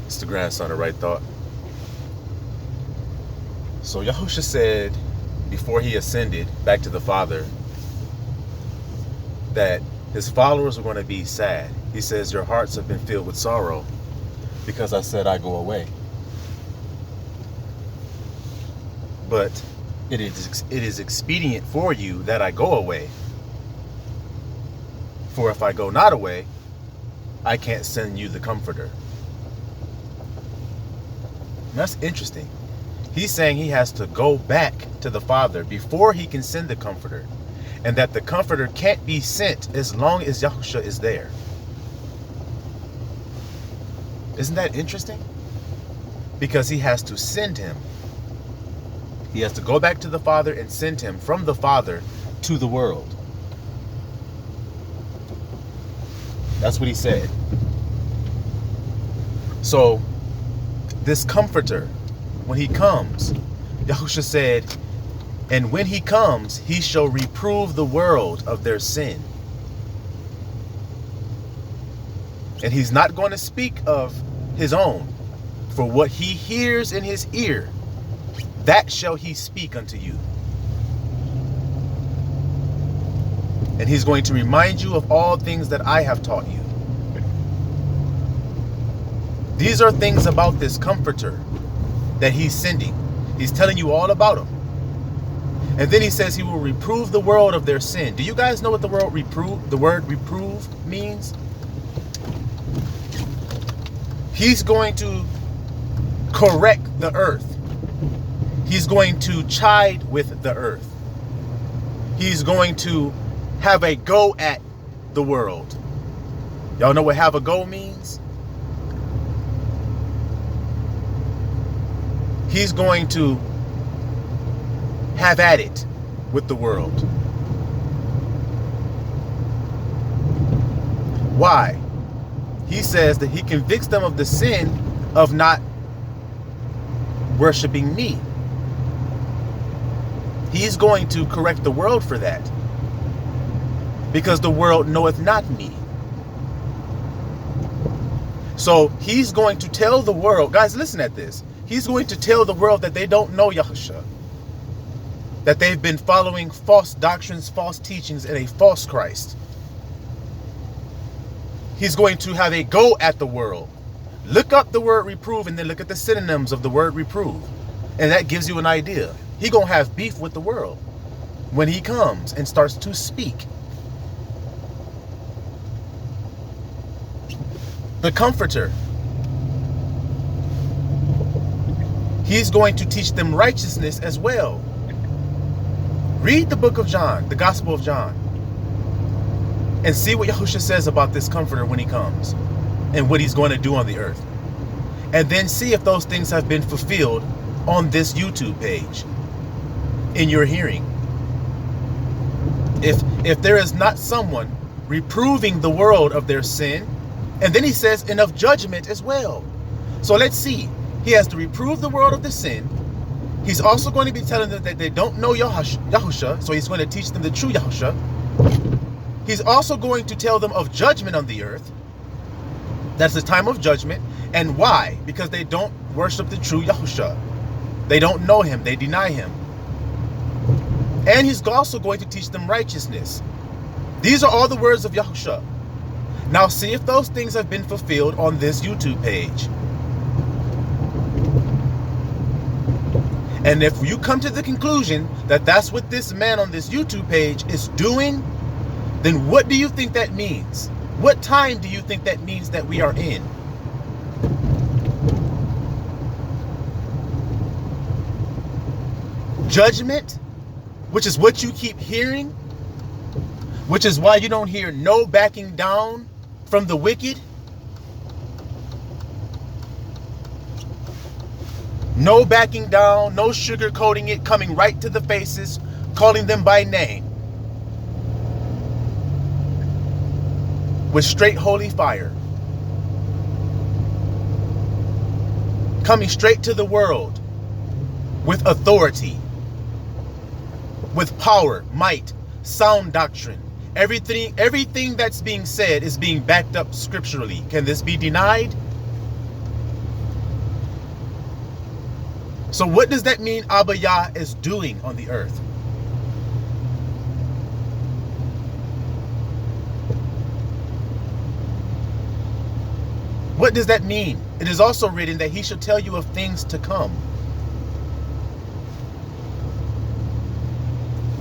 It's the grandson of Right Thought. So Yahusha said before he ascended back to the Father that his followers were going to be sad. He says, your hearts have been filled with sorrow because I said I go away. But it is expedient for you that I go away. For if I go not away, I can't send you the Comforter. And that's interesting. He's saying he has to go back to the Father before he can send the Comforter. And that the Comforter can't be sent as long as Yahusha is there. Isn't that interesting? Because he has to send him. He has to go back to the Father and send him from the Father to the world. That's what he said. So, this Comforter, when he comes, Yahusha said, and when he comes, he shall reprove the world of their sin. And he's not going to speak of his own. For what he hears in his ear, that shall he speak unto you. And he's going to remind you of all things that I have taught you. These are things about this Comforter that he's sending. He's telling you all about him. And then he says he will reprove the world of their sin. Do you guys know what the word reprove means? He's going to correct the earth. He's going to chide with the earth. He's going to have a go at the world. Y'all know what have a go means? He's going to have at it with the world. Why? He says that he convicts them of the sin of not worshiping me. He's going to correct the world for that. Because the world knoweth not me. So he's going to tell the world, guys, listen at this. He's going to tell the world that they don't know Yahusha. That they've been following false doctrines, false teachings, and a false Christ. He's going to have a go at the world. Look up the word reprove and then look at the synonyms of the word reprove. And that gives you an idea. He's going to have beef with the world when he comes and starts to speak. The Comforter. He's going to teach them righteousness as well. Read the book of John, the Gospel of John, and see what Yahusha says about this Comforter when he comes and what he's going to do on the earth. And then see if those things have been fulfilled on this YouTube page in your hearing. If there is not someone reproving the world of their sin, and then he says, and of judgment as well. So let's see. He has to reprove the world of the sin. He's also going to be telling them that they don't know Yahusha, so he's going to teach them the true Yahusha. He's also going to tell them of judgment on the earth. That's the time of judgment. And why? Because they don't worship the true Yahusha. They don't know him. They deny him. And he's also going to teach them righteousness. These are all the words of Yahusha. Now see if those things have been fulfilled on this YouTube page. And if you come to the conclusion that that's what this man on this YouTube page is doing, then what do you think that means? What time do you think that means that we are in? Judgment, which is what you keep hearing, which is why you don't hear no backing down from the wicked. No backing down, no sugarcoating it, coming right to the faces, calling them by name. With straight holy fire. Coming straight to the world with authority, with power, might, sound doctrine. Everything that's being said is being backed up scripturally. Can this be denied? So what does that mean Abba Yah is doing on the earth? What does that mean? It is also written that he shall tell you of things to come.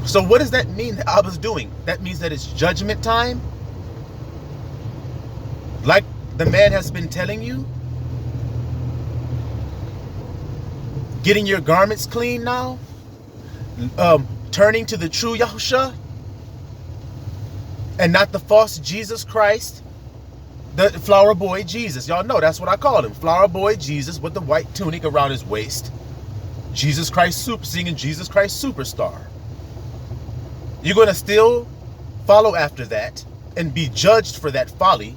So what does that mean that Abba's doing? That means that it's judgment time? Like the man has been telling you? Getting your garments clean now? Turning to the true Yahusha? And not the false Jesus Christ? The flower boy Jesus. Y'all know that's what I call him. Flower boy Jesus with the white tunic around his waist. Jesus Christ singing Jesus Christ Superstar. You're going to still follow after that and be judged for that folly?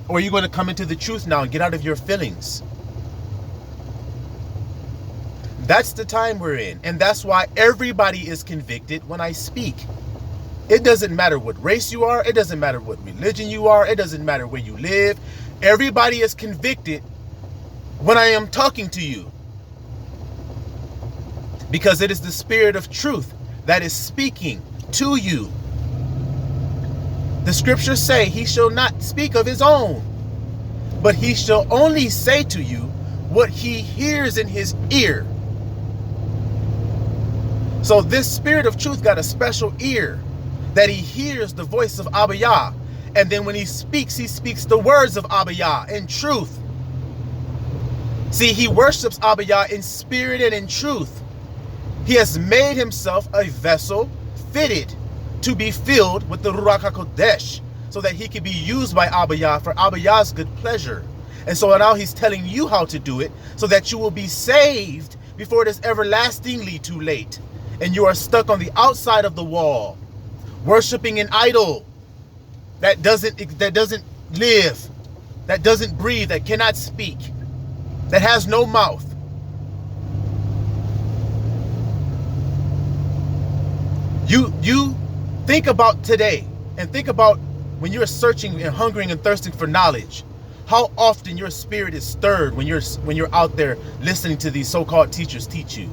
Or are you going to come into the truth now and get out of your feelings? That's the time we're in. And that's why everybody is convicted when I speak. It doesn't matter what race you are. It doesn't matter what religion you are. It doesn't matter where you live. Everybody is convicted when I am talking to you. Because it is the spirit of truth that is speaking to you. The scriptures say he shall not speak of his own, but he shall only say to you what he hears in his ear. So this spirit of truth got a special ear that he hears the voice of Abba Yah. And then when he speaks the words of Abba Yah in truth. See, he worships Abba Yah in spirit and in truth. He has made himself a vessel fitted to be filled with the Ruach HaKodesh so that he can be used by Abba Yah for Abba Yah's good pleasure. And so now he's telling you how to do it so that you will be saved before it is everlastingly too late. And you are stuck on the outside of the wall, worshiping an idol that doesn't live, that doesn't breathe, that cannot speak, that has no mouth. You think about today and think about when you're searching and hungering and thirsting for knowledge, how often your spirit is stirred when you're out there listening to these so-called teachers teach you.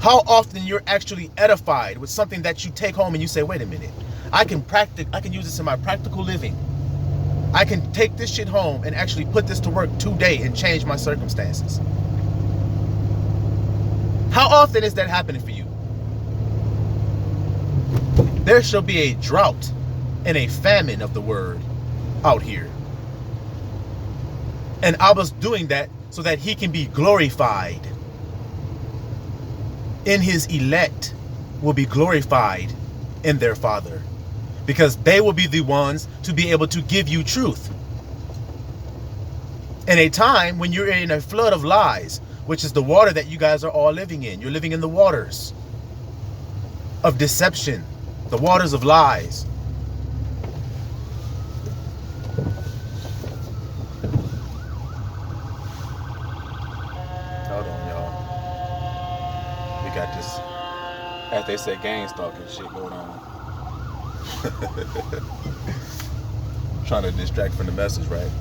How often you're actually edified with something that you take home and you say, wait a minute, I can use this in my practical living. I can take this shit home and actually put this to work today and change my circumstances. How often is that happening for you? There shall be a drought and a famine of the word out here. And Abba's doing that so that he can be glorified. In his elect will be glorified in their Father, because they will be the ones to be able to give you truth. In a time when you're in a flood of lies, which is the water that you guys are all living in. You're living in the waters of deception, the waters of lies. Hold on, y'all. We got this, as they say, gang stalking shit going on. Trying to distract from the message, right?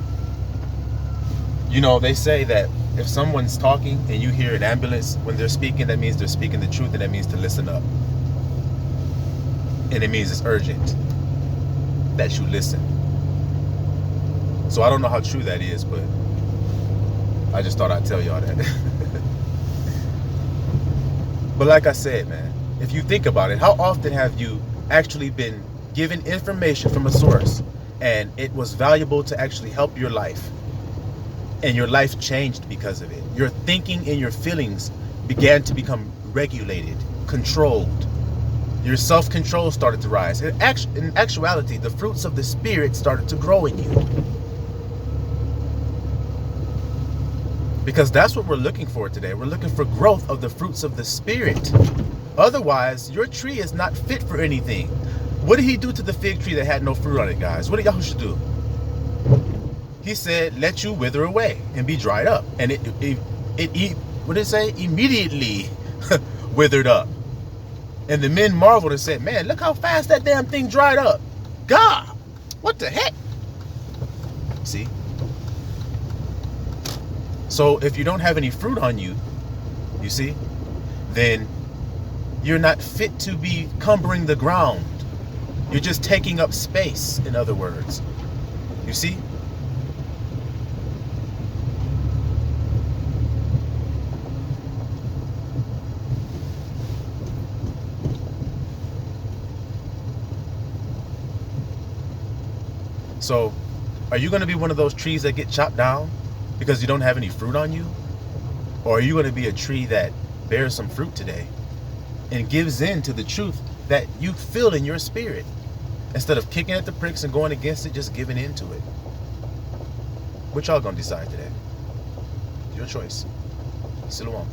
You know, they say that if someone's talking and you hear an ambulance when they're speaking, that means they're speaking the truth, and that means to listen up. And it means it's urgent that you listen. So I don't know how true that is, but I just thought I'd tell y'all that. But like I said, man, if you think about it, how often have you actually been given information from a source and it was valuable to actually help your life, and your life changed because of it? Your thinking and your feelings began to become regulated, controlled. Your self-control started to rise. In actuality, the fruits of the Spirit started to grow in you. Because that's what we're looking for today. We're looking for growth of the fruits of the Spirit. Otherwise, your tree is not fit for anything. What did he do to the fig tree that had no fruit on it, guys? What did Yahushua do? He said, let you wither away and be dried up. And it what did it say? Immediately withered up. And the men marveled and said, man, look how fast that damn thing dried up. God, what the heck? See? So if you don't have any fruit on you, you see, then you're not fit to be cumbering the ground. You're just taking up space, in other words. You see? So, are you going to be one of those trees that get chopped down because you don't have any fruit on you? Or are you going to be a tree that bears some fruit today and gives in to the truth that you feel in your spirit, instead of kicking at the pricks and going against it, just giving into it? What y'all going to decide today? Your choice. Shalom.